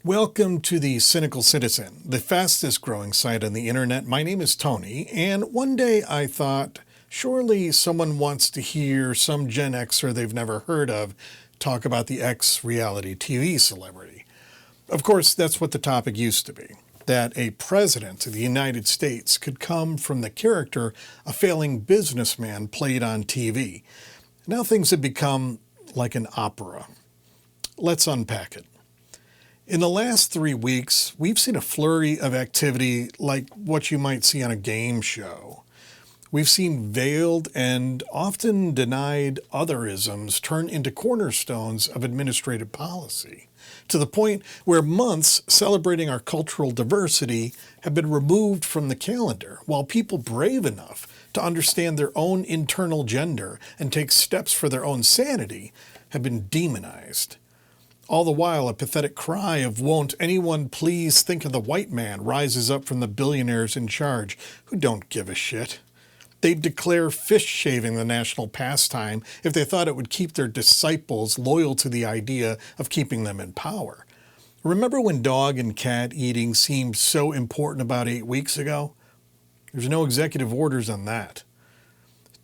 Welcome to the Cynical Citizen, the fastest growing site on the internet. My name is Tony, and one day I thought, surely someone wants to hear some Gen Xer they've never heard of talk about the ex-reality TV celebrity. Of course, that's what the topic used to be, that a president of the United States could come from the character a failing businessman played on TV. Now things have become like an opera. Let's unpack it. In the last 3 weeks, we've seen a flurry of activity like what you might see on a game show. We've seen veiled and often denied otherisms turn into cornerstones of administrative policy, to the point where months celebrating our cultural diversity have been removed from the calendar, while people brave enough to understand their own internal gender and take steps for their own sanity have been demonized. All the while, a pathetic cry of "won't anyone please think of the white man" rises up from the billionaires in charge, who don't give a shit. They'd declare fish shaving the national pastime if they thought it would keep their disciples loyal to the idea of keeping them in power. Remember when dog and cat eating seemed so important about 8 weeks ago? There's no executive orders on that.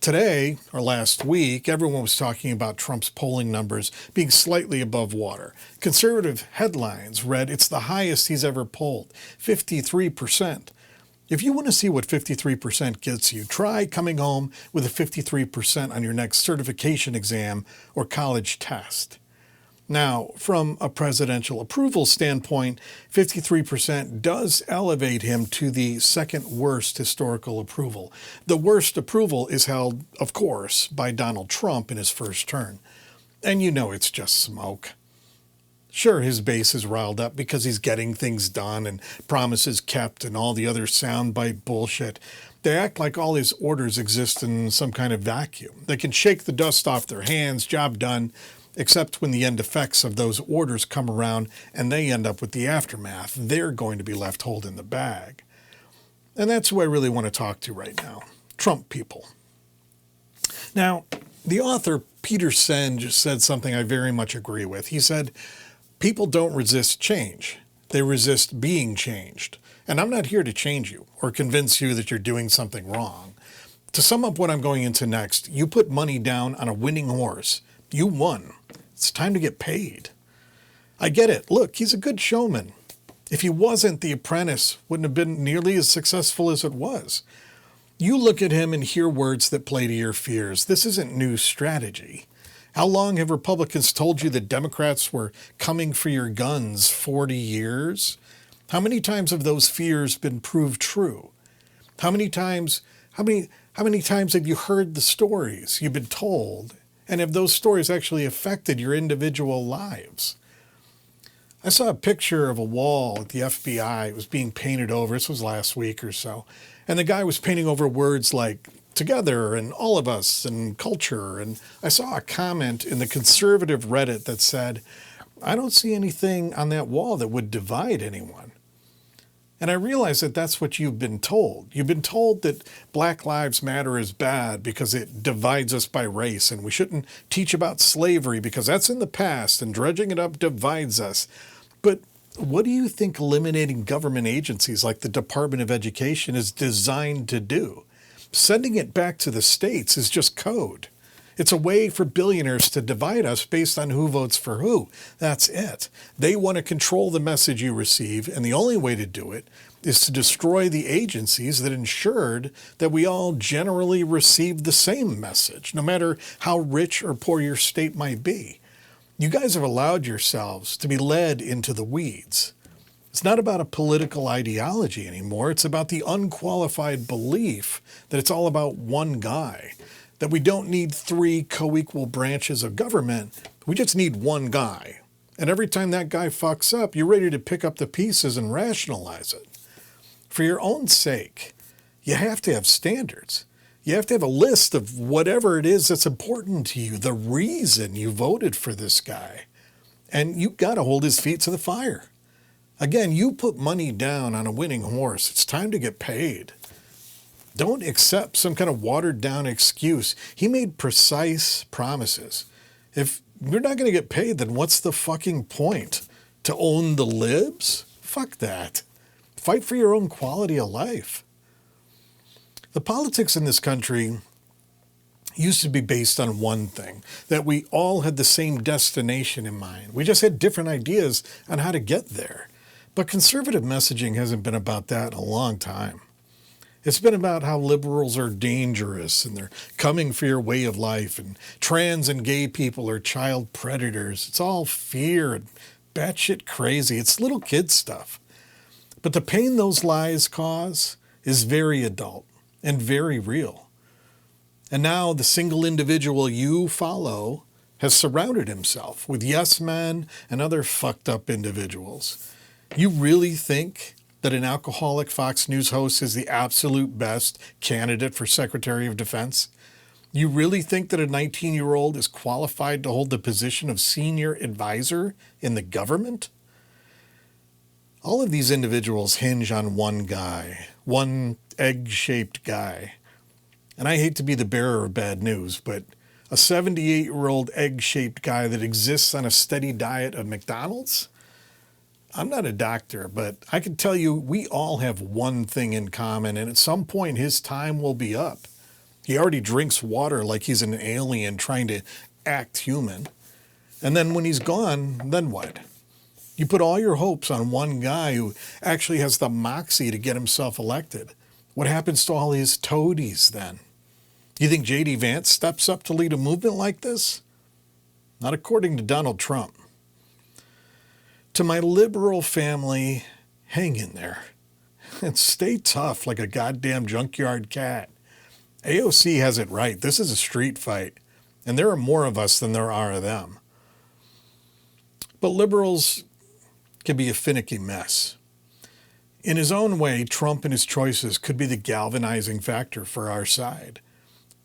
Today, or last week, everyone was talking about Trump's polling numbers being slightly above water. Conservative headlines read, "It's the highest he's ever polled, 53%. If you want to see what 53% gets you, try coming home with a 53% on your next certification exam or college test. Now, from a presidential approval standpoint, 53% does elevate him to the second worst historical approval. The worst approval is held, of course, by Donald Trump in his first term. And you know it's just smoke. Sure, his base is riled up because he's getting things done and promises kept and all the other soundbite bullshit. They act like all his orders exist in some kind of vacuum. They can shake the dust off their hands, job done, except when the end effects of those orders come around and they end up with the aftermath. They're going to be left holding the bag. And that's who I really want to talk to right now. Trump people. Now, the author, Peter Senge, said something I very much agree with. He said, "People don't resist change. They resist being changed. And I'm not here to change you or convince you that you're doing something wrong. To sum up what I'm going into next, you put money down on a winning horse. You won. It's time to get paid. I get it. Look, he's a good showman. If he wasn't, The Apprentice wouldn't have been nearly as successful as it was. You look at him and hear words that play to your fears. This isn't new strategy. How long have Republicans told you that Democrats were coming for your guns? 40 years? How many times have those fears been proved true? How many times have you heard the stories you've been told? And have those stories actually affected your individual lives? I saw a picture of a wall at the FBI. It was being painted over. This was last week or so. And the guy was painting over words like together and all of us and culture. And I saw a comment in the conservative Reddit that said, "I don't see anything on that wall that would divide anyone." And I realized that that's what you've been told. You've been told that Black Lives Matter is bad because it divides us by race, and we shouldn't teach about slavery because that's in the past and dredging it up divides us. But what do you think eliminating government agencies like the Department of Education is designed to do? Sending it back to the states is just code. It's a way for billionaires to divide us based on who votes for who. That's it. They want to control the message you receive, and the only way to do it is to destroy the agencies that ensured that we all generally received the same message, no matter how rich or poor your state might be. You guys have allowed yourselves to be led into the weeds. It's not about a political ideology anymore. It's about the unqualified belief that it's all about one guy. That we don't need 3 co-equal branches of government. We just need one guy. And every time that guy fucks up, you're ready to pick up the pieces and rationalize it. For your own sake, you have to have standards. You have to have a list of whatever it is that's important to you, the reason you voted for this guy. And you've got to hold his feet to the fire. Again, you put money down on a winning horse. It's time to get paid. Don't accept some kind of watered-down excuse. He made precise promises. If you're not going to get paid, then what's the fucking point? To own the libs? Fuck that. Fight for your own quality of life. The politics in this country used to be based on one thing, that we all had the same destination in mind. We just had different ideas on how to get there. But conservative messaging hasn't been about that in a long time. It's been about how liberals are dangerous and they're coming for your way of life, and trans and gay people are child predators. It's all fear and batshit crazy. It's little kid stuff. But the pain those lies cause is very adult and very real. And now the single individual you follow has surrounded himself with yes men and other fucked up individuals. You really think that an alcoholic Fox News host is the absolute best candidate for Secretary of Defense? You really think that a 19-year-old is qualified to hold the position of senior advisor in the government? All of these individuals hinge on one guy, one egg-shaped guy. And I hate to be the bearer of bad news, but a 78-year-old egg-shaped guy that exists on a steady diet of McDonald's? I'm not a doctor, but I can tell you we all have one thing in common, and at some point his time will be up. He already drinks water like he's an alien trying to act human. And then when he's gone, then what? You put all your hopes on one guy who actually has the moxie to get himself elected. What happens to all his toadies then? You think J.D. Vance steps up to lead a movement like this? Not according to Donald Trump. To my liberal family, hang in there and stay tough like a goddamn junkyard cat. AOC has it right. This is a street fight, and there are more of us than there are of them. But liberals can be a finicky mess. In his own way, Trump and his choices could be the galvanizing factor for our side.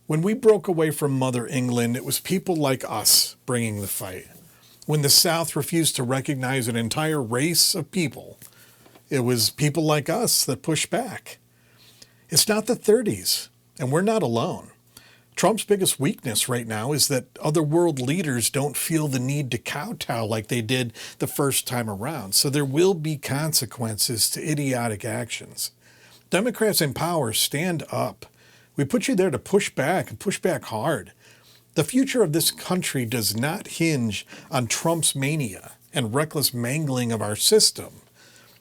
When we broke away from Mother England, it was people like us bringing the fight. When the South refused to recognize an entire race of people, it was people like us that pushed back. It's not the 30s, and we're not alone. Trump's biggest weakness right now is that other world leaders don't feel the need to kowtow like they did the first time around. So there will be consequences to idiotic actions. Democrats in power, stand up. We put you there to push back and push back hard. The future of this country does not hinge on Trump's mania and reckless mangling of our system.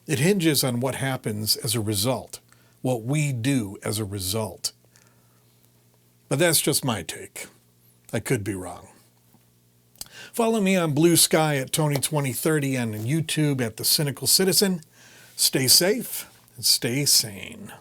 It hinges on what happens as a result, what we do as a result. But that's just my take. I could be wrong. Follow me on Blue Sky at Tony2030 and on YouTube at The Cynical Citizen. Stay safe and stay sane.